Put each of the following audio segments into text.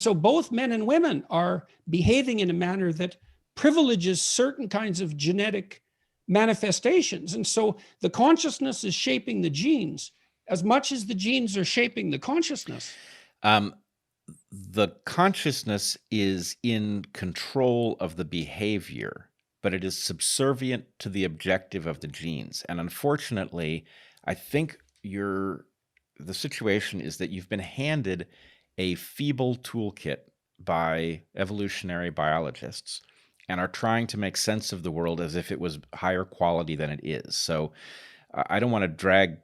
So both men and women are behaving in a manner that privileges certain kinds of genetic manifestations. And so the consciousness is shaping the genes as much as the genes are shaping the consciousness. The consciousness is in control of the behavior, but it is subservient to the objective of the genes. And unfortunately, I think the situation is that you've been handed a feeble toolkit by evolutionary biologists and are trying to make sense of the world as if it was higher quality than it is. So I don't want to drag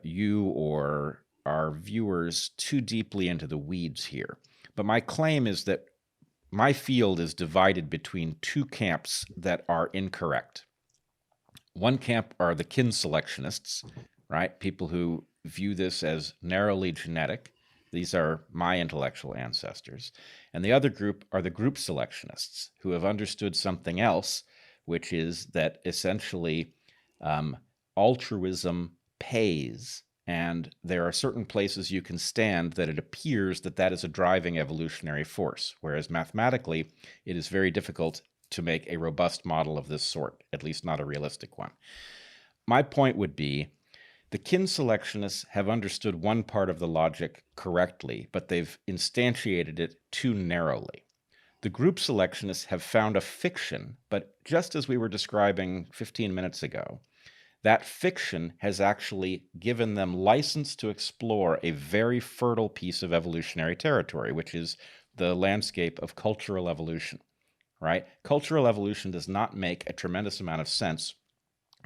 you or our viewers too deeply into the weeds here. But my claim is that my field is divided between two camps that are incorrect. One camp are the kin selectionists, right? People who view this as narrowly genetic. These are my intellectual ancestors. And the other group are the group selectionists who have understood something else, which is that essentially altruism pays, and there are certain places you can stand that it appears that that is a driving evolutionary force, whereas mathematically it is very difficult to make a robust model of this sort, at least not a realistic one. My point would be the kin selectionists have understood one part of the logic correctly, but they've instantiated it too narrowly. The group selectionists have found a fiction, but just as we were describing 15 minutes ago, that fiction has actually given them license to explore a very fertile piece of evolutionary territory, which is the landscape of cultural evolution, right? Cultural evolution does not make a tremendous amount of sense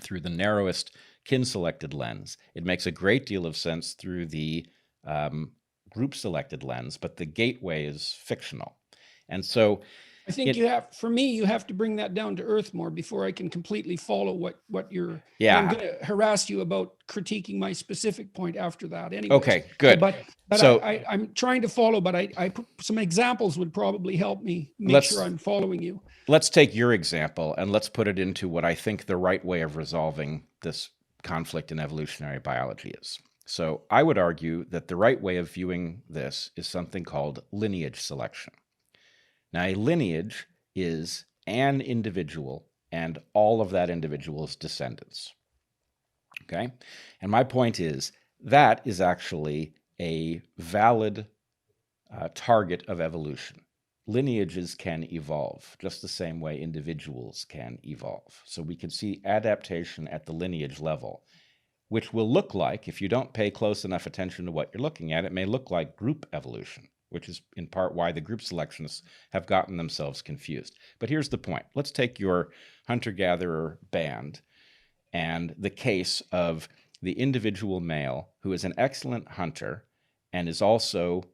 through the narrowest kin-selected lens. It makes a great deal of sense through the group-selected lens, but the gateway is fictional. And so I think you have to bring that down to earth more before I can completely follow what you're. Yeah. I'm going to harass you about critiquing my specific point after that anyway. Okay, good. But so I'm trying to follow, but I some examples would probably help me make sure I'm following you. Let's take your example and let's put it into what I think the right way of resolving this conflict in evolutionary biology is. So I would argue that the right way of viewing this is something called lineage selection. Now, a lineage is an individual and all of that individual's descendants. Okay? And my point is that is actually a valid target of evolution. Lineages can evolve just the same way individuals can evolve. So we can see adaptation at the lineage level, which will look like, if you don't pay close enough attention to what you're looking at, it may look like group evolution, which is in part why the group selectionists have gotten themselves confused. But here's the point. Let's take your hunter-gatherer band and the case of the individual male who is an excellent hunter and is also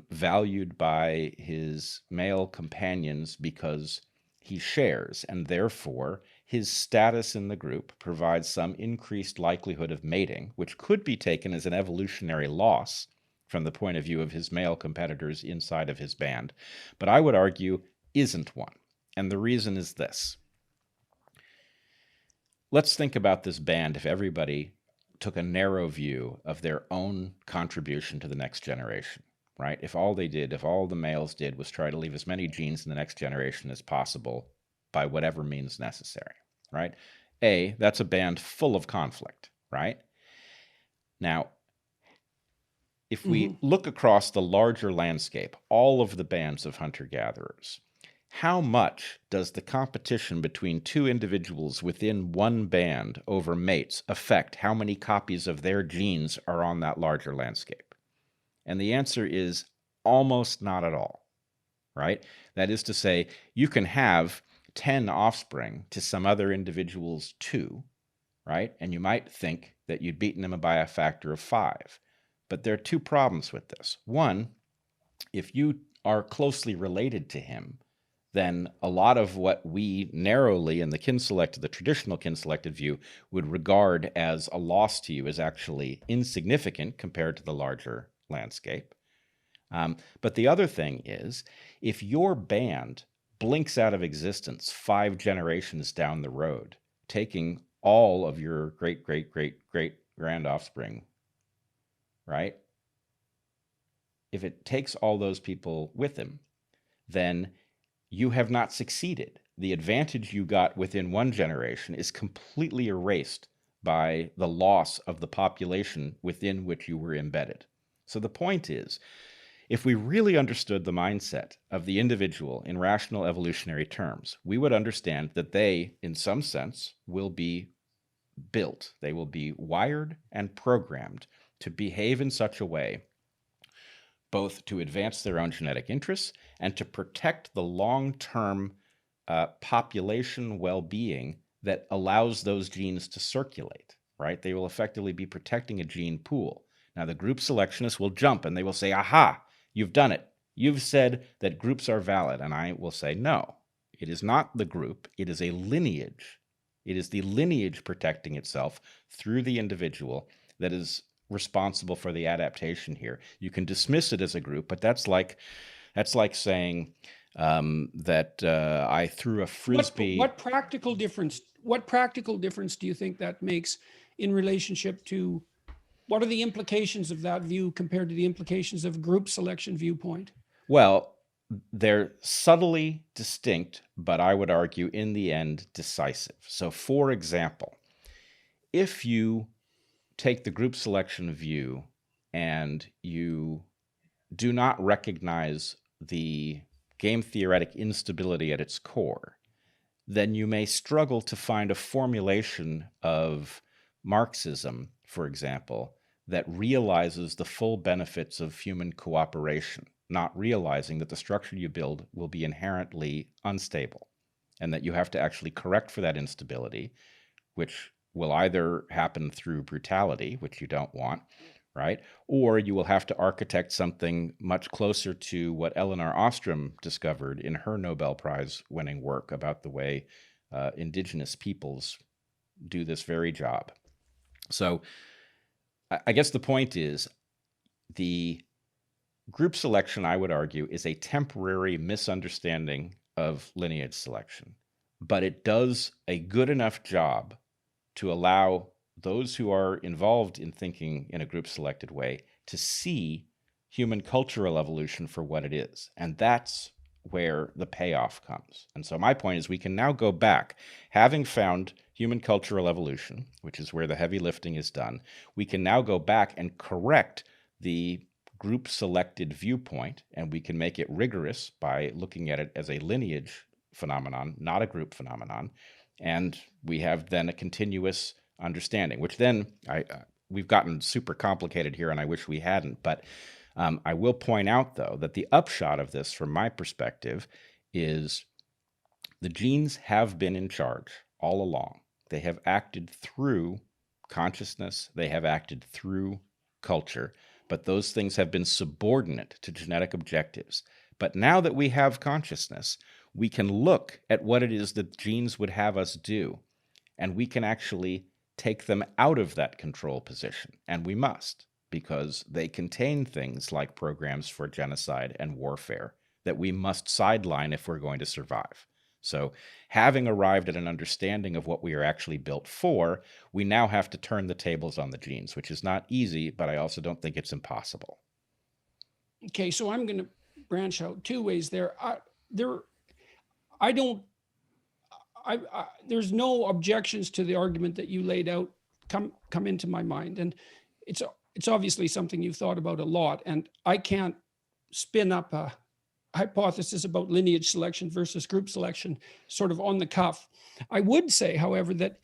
valued by his male companions because he shares, and therefore his status in the group provides some increased likelihood of mating, which could be taken as an evolutionary loss from the point of view of his male competitors inside of his band, but I would argue isn't one. And the reason is this. Let's think about this band if everybody took a narrow view of their own contribution to the next generation, right? If all the males did was try to leave as many genes in the next generation as possible by whatever means necessary, right? That's a band full of conflict, right? Now, if we look across the larger landscape, all of the bands of hunter-gatherers, how much does the competition between two individuals within one band over mates affect how many copies of their genes are on that larger landscape? And the answer is almost not at all, right? That is to say, you can have 10 offspring to some other individual's 2, right? And you might think that you'd beaten them by a factor of 5. But there are 2 problems with this. One, if you are closely related to him, then a lot of what we narrowly in the the traditional kin-selected view would regard as a loss to you is actually insignificant compared to the larger landscape. But the other thing is, if your band blinks out of existence 5 generations down the road, taking all of your great-great-great-great grand offspring, right? if it takes all those people with him, then you have not succeeded. The advantage you got within one generation is completely erased by the loss of the population within which you were embedded. So the point is, if we really understood the mindset of the individual in rational evolutionary terms, we would understand that they, in some sense, will be built. They will be wired and programmed to behave in such a way, both to advance their own genetic interests and to protect the long-term population well-being that allows those genes to circulate, right? They will effectively be protecting a gene pool. Now, the group selectionists will jump and they will say, aha, you've done it. You've said that groups are valid. And I will say, no, it is not the group. It is a lineage. It is the lineage protecting itself through the individual that is responsible for the adaptation here. You can dismiss it as a group, but that's like saying that I threw a frisbee. What practical difference do you think that makes in relationship to, what are the implications of that view compared to the implications of group selection viewpoint? Well, they're subtly distinct, but I would argue in the end decisive. So, for example, if you take the group selection view and you do not recognize the game theoretic instability at its core, then you may struggle to find a formulation of Marxism, for example, that realizes the full benefits of human cooperation, not realizing that the structure you build will be inherently unstable and that you have to actually correct for that instability, which will either happen through brutality, which you don't want, right? Or you will have to architect something much closer to what Elinor Ostrom discovered in her Nobel Prize winning work about the way indigenous peoples do this very job. So I guess the point is, the group selection, I would argue, is a temporary misunderstanding of lineage selection, but it does a good enough job to allow those who are involved in thinking in a group selected way to see human cultural evolution for what it is. And that's where the payoff comes. And so my point is, we can now go back, having found human cultural evolution, which is where the heavy lifting is done, we can now go back and correct the group selected viewpoint, and we can make it rigorous by looking at it as a lineage phenomenon, not a group phenomenon. And we have then a continuous understanding, which then we've gotten super complicated here, and I wish we hadn't. But I will point out, though, that the upshot of this, from my perspective, is the genes have been in charge all along. They have acted through consciousness. They have acted through culture. But those things have been subordinate to genetic objectives. But now that we have consciousness, we can look at what it is that genes would have us do, and we can actually take them out of that control position. And we must, because they contain things like programs for genocide and warfare that we must sideline if we're going to survive. So, having arrived at an understanding of what we are actually built for, we now have to turn the tables on the genes, which is not easy, but I also don't think it's impossible. Okay, so I'm going to branch out two ways there. There's no objections to the argument that you laid out come into my mind, and it's obviously something you've thought about a lot, and I can't spin up a hypothesis about lineage selection versus group selection sort of on the cuff. I would say, however, that